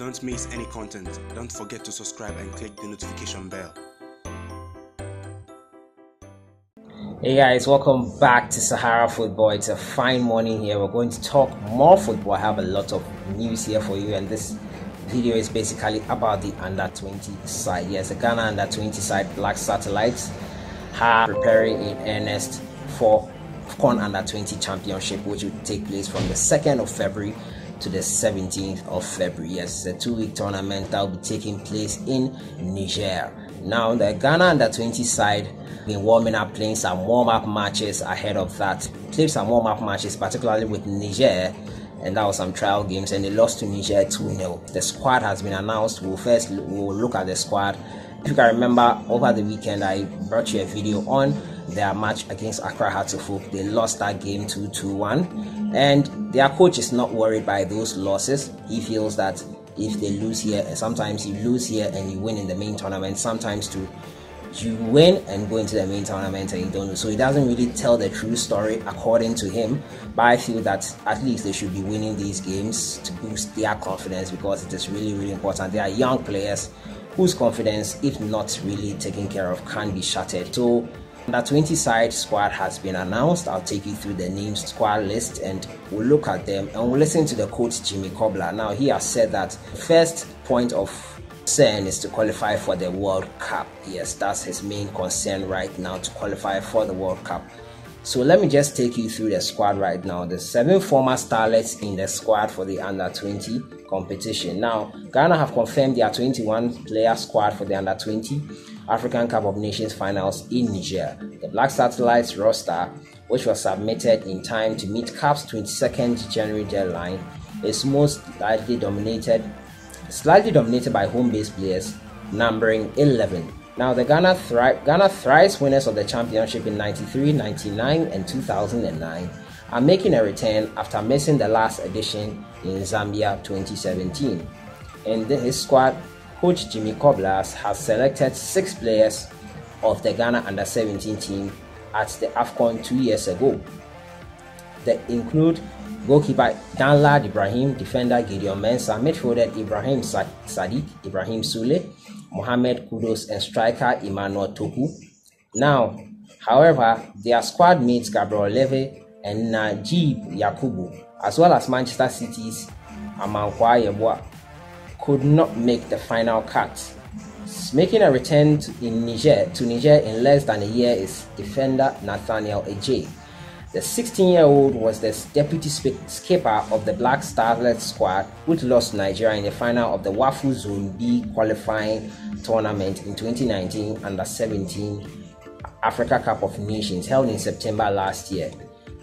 Don't miss any content. Don't forget to subscribe and click the notification bell. Hey guys, welcome back to Sahara Football. It's a fine morning here. We're going to talk more football. I have a lot of news here for you, and this video is basically about the under-20 side. Yes, the Ghana under-20 side Black Satellites are preparing in earnest for CON Under-20 Championship, which will take place from the 2nd of February to the 17th of February. Yes, it's a 2-week tournament that will be taking place in Niger. Now, the Ghana under-20 side been warming up, playing some warm-up matches ahead of that. Played some warm-up matches, particularly with Niger, and that was some trial games, and they lost to Niger 2-0. The squad has been announced. We'll look at the squad. If you can remember, over the weekend I brought you a video on their match against Accra Hearts of Oak. They lost that game 2-1, and their coach is not worried by those losses. He feels that if they lose here, sometimes you lose here and you win in the main tournament, sometimes too you win and go into the main tournament and you don't lose. So he doesn't really tell the true story according to him, but I feel that at least they should be winning these games to boost their confidence, because it is really important. They are young players whose confidence, if not really taken care of, can be shattered. So the 20 side squad has been announced. I'll take you through the names squad list and we'll look at them, and we'll listen to the coach Jimmy Cobbler. Now, he has said that first point of concern is to qualify for the World Cup. Yes, that's his main concern right now, to qualify for the World Cup. So let me just take you through the squad right now. The 7 former starlets in the squad for the under-20 competition. Now, Ghana have confirmed their 21-player squad for the under-20 African Cup of Nations finals in Niger. The Black Satellites roster, which was submitted in time to meet CAF's 22nd January deadline, is most slightly dominated by home-based players, numbering 11. Now, the Ghana thrice winners of the championship in 93, 99, and 2009 are making a return after missing the last edition in Zambia 2017. In his squad, coach Jimmy Cobbler has selected 6 players of the Ghana under-17 team at the AFCON 2 years ago. They include goalkeeper Danlad Ibrahim, defender Gideon Mensah, midfielder Ibrahim Sadiq, Ibrahim Sule, Mohamed Kudos, and striker Emmanuel Toku. Now, however, their squad mates Gabriel Levy and Najib Yakubu, as well as Manchester City's Amankwa Yeboah, could not make the final cut. Making a return to Niger in less than a year is defender Nathaniel Ajay. The 16-year-old was the deputy skipper of the Black Starlet squad, which lost Nigeria in the final of the WAFU Zone B qualifying tournament in 2019 under-17 Africa Cup of Nations held in September last year.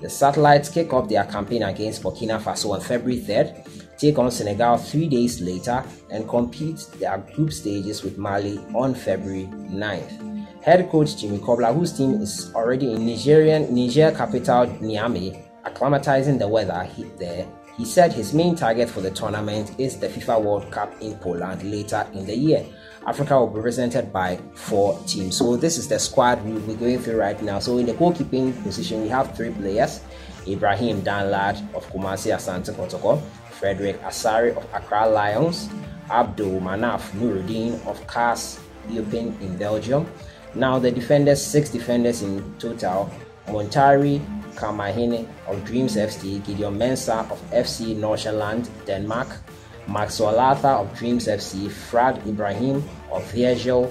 The Satellites kick off their campaign against Burkina Faso on February 3rd, take on Senegal 3 days later, and compete their group stages with Mali on February 9th. Head coach Jimmy Cobbler, whose team is already in Niger capital Niamey, acclimatizing the weather there, he said his main target for the tournament is the FIFA World Cup in Poland later in the year. Africa will be represented by 4 teams. So this is the squad we'll be going through right now. So in the goalkeeping position, we have 3 players: Ibrahim Danlad of Kumasi Asante Kotoko, Frederick Asari of Accra Lions, Abdul Manaf Nuruddin of CAS Eupen in Belgium. Now the defenders, 6 defenders in total: Montari Kamahine of Dreams FC, Gideon Mensah of FC Nordsjælland, Denmark, Maxwell Arthur of Dreams FC, Frad Ibrahim of Viergel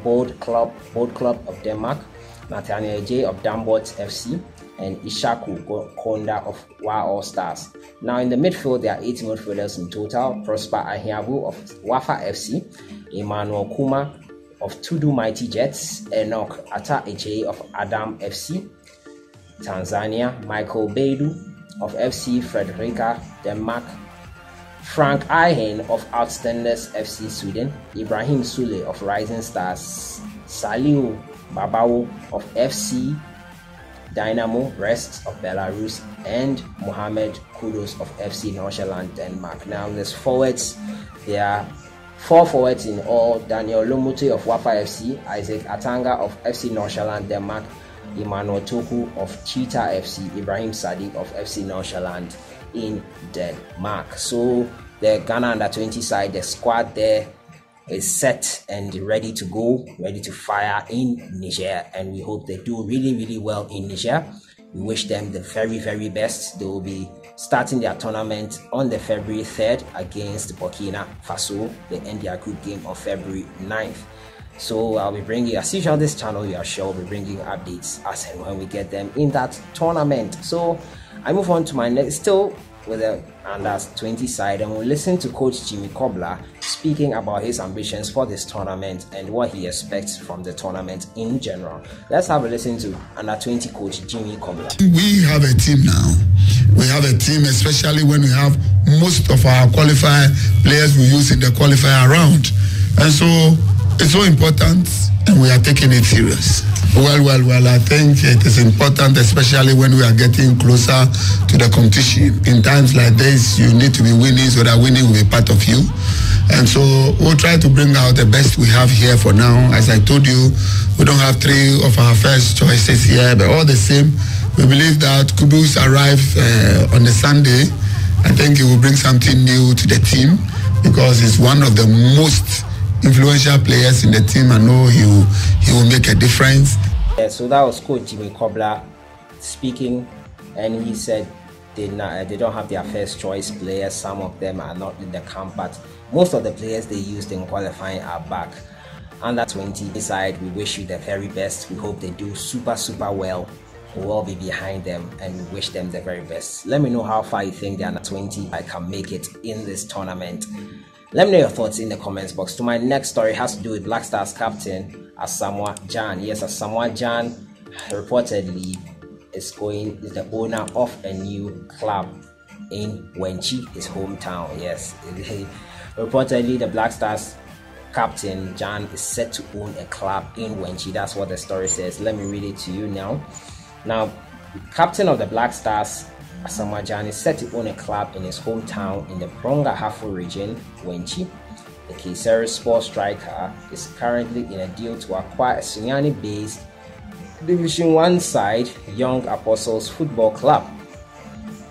Bold Club of Denmark, Nathaniel J of Dambot FC, and Ishaku Konda of WA All Stars. Now in the midfield, there are 8 midfielders in total: Prosper Ahiabu of Wafa FC, Emmanuel Kuma of Tudu Mighty Jets, Enoch Ata Ej of Adam FC, Tanzania, Michael Beidu of FC Fredrika, Denmark, Frank Eihen of Outstanders FC Sweden, Ibrahim Sule of Rising Stars, Saliu Babawo of FC Dynamo Rest of Belarus, and Mohamed Kudos of FC Nordsjælland, Denmark. Now there's forwards. There are 4 forwards in all: Daniel Lomote of Wafa FC, Isaac Atanga of FC Nordsjælland, Denmark, Emmanuel Toku of Cheetah FC, Ibrahim Sadiq of FC Nordsjælland, in Denmark. So the Ghana under-20 side, the squad there is set and ready to go, ready to fire in Niger, and we hope they do really well in Niger. We wish them the very best. They will be starting their tournament on the February 3rd against Burkina Faso. They end their group game on February 9th. So I'll be bringing, as usual, this channel, you are sure we'll be bringing updates as and when we get them in that tournament. So I move on to my next, still with the under-20 side, and we'll listen to Coach Jimmy Cobbler speaking about his ambitions for this tournament and what he expects from the tournament in general. Let's have a listen to under-20 Coach Jimmy Cobbler. We have a team now. We have a team, especially when we have most of our qualified players we use in the qualifier round. And so it's so important, and we are taking it serious. Well, I think it is important, especially when we are getting closer to the competition. In times like this, you need to be winning so that winning will be part of you. And so we'll try to bring out the best we have here for now. As I told you, we don't have 3 of our first choices here, but all the same, we believe that Kubus arrive on the Sunday. I think he will bring something new to the team because he's one of the most influential players in the team. I know he will make a difference. Yeah, so that was Coach Jimmy Cobbler speaking, and he said they don't have their first choice players. Some of them are not in the camp, but most of the players they used in qualifying are back. Under 20 side, we wish you the very best. We hope they do super well. We'll all be behind them, and we wish them the very best. Let me know how far you think the under 20 I can make it in this tournament. Let me know your thoughts in the comments box. To my next story has to do with Black Stars captain ASAMOAH Gyan. Yes, ASAMOAH Gyan reportedly is the owner of a new club in WENCHI, his hometown. Yes, reportedly the Black Stars captain Gyan is set to own a club in WENCHI. That's what the story says. Let me read it to you now. Now, captain of the Black Stars ASAMOAH Gyan is set to own a club in his hometown in the Brongahafo region, WENCHI. The Kayseri sports striker is currently in a deal to acquire a Sunyani-based Division 1 side, Young Apostles Football Club.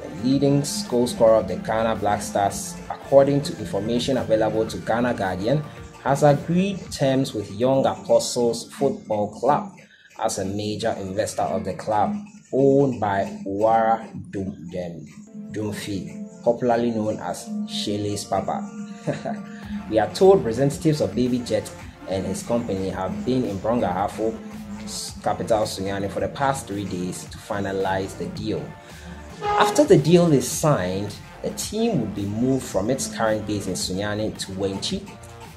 The leading goal scorer of the Ghana Black Stars, according to information available to Ghana Guardian, has agreed terms with Young Apostles Football Club as a major investor of the club, owned by WARRIS Dumfi, popularly known as Shele's Papa. We are told representatives of Baby Jet and his company have been in Brongahafo, capital Sunyani, for the past 3 days to finalize the deal. After the deal is signed, the team would be moved from its current base in Sunyani to WENCHI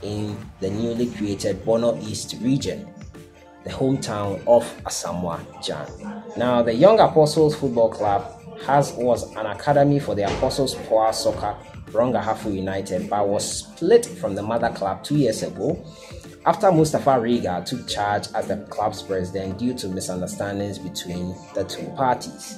in the newly created Bono East region, the hometown of ASAMOAH Gyan. Now, the Young Apostles Football Club was an academy for the Apostles Power Soccer Brongahafo United, but was split from the mother club 2 years ago after Mustafa Riga took charge as the club's president due to misunderstandings between the two parties.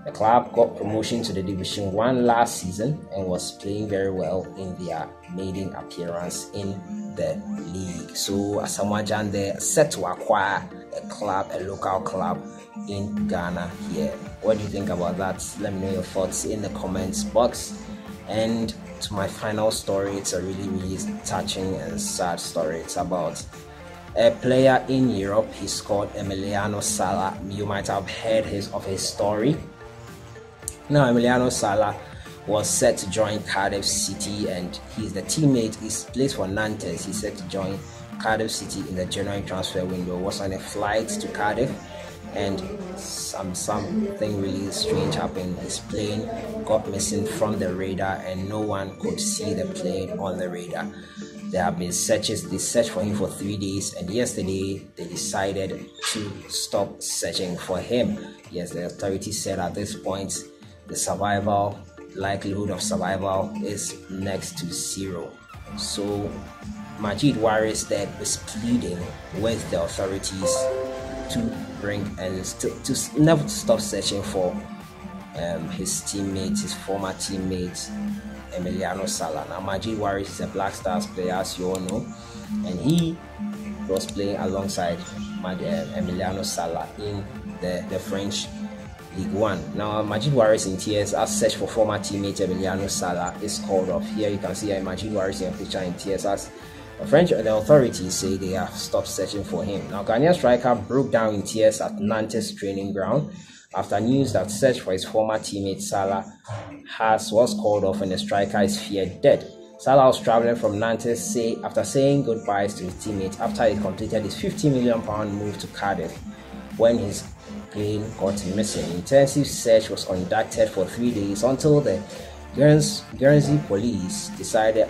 The club got promotion to the Division 1 last season and was playing very well in their maiden appearance in the league. So ASAMOAH Gyan there set to acquire a local club in Ghana here. What do you think about that? Let me know your thoughts in the comments box. And to my final story, it's a really touching and sad story. It's about a player in Europe. He's called EMILIANO SALA. You might have heard of his story. Now, EMILIANO SALA was set to join Cardiff City, and he's plays for Nantes. He's set to join Cardiff City in the January transfer window. Was on a flight to Cardiff, and something really strange happened. His plane got missing from the radar, and no one could see the plane on the radar. There have been searches. They searched for him for 3 days, and yesterday they decided to stop searching for him. Yes, the authorities said at this point the likelihood of survival is next to 0. So MAJEED WARRIS there is pleading with the authorities to bring and to never stop searching for his former teammate EMILIANO SALA. Now, MAJEED WARRIS is a Black Stars player, as you all know, and he was playing alongside EMILIANO SALA in the French League One. Now, MAJEED WARRIS in tears as search for former teammate EMILIANO SALA is called off. Here you can see MAJEED WARRIS in a picture in tears as the authorities say they have stopped searching for him. Now, Ghanaian striker broke down in tears at Nantes training ground after news that search for his former teammate SALA was called off and the striker is feared dead. SALA was traveling from Nantes after saying goodbyes to his teammate after he completed his £50 million move to Cardiff when his plane got missing. Intensive search was conducted for 3 days until the Guernsey police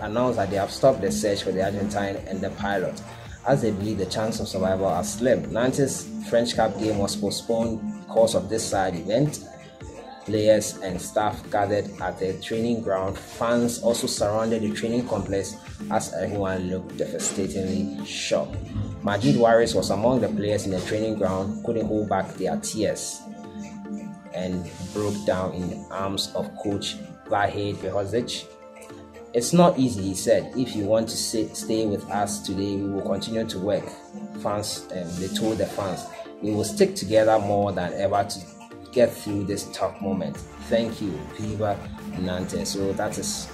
announced that they have stopped the search for the Argentine and the pilot, as they believe the chance of survival are slim. Nantes French Cup game was postponed because of this sad event. Players and staff gathered at the training ground. Fans also surrounded the training complex as everyone looked devastatingly shocked. MAJEED WARRIS was among the players in the training ground, couldn't hold back their tears and broke down in the arms of coach WARRIS. It's not easy, he said. If you want to stay with us today, we will continue to work. They told the fans, we will stick together more than ever to get through this tough moment. Thank you, Viva Nantes. So that is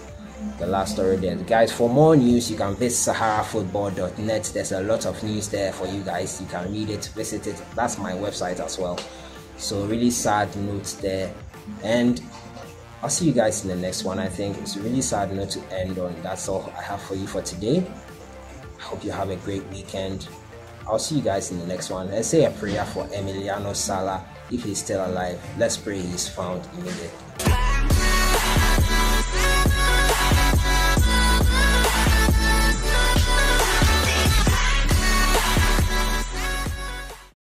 the last story there. Guys, for more news, you can visit saharafootball.net. There's a lot of news there for you guys. You can read it, visit it. That's my website as well. So really sad notes there. And I'll see you guys in the next one. I think it's a really sad note to end on. That's all I have for you for today. I hope you have a great weekend. I'll see you guys in the next one. Let's say a prayer for EMILIANO SALA. If he's still alive, let's pray he's found immediately.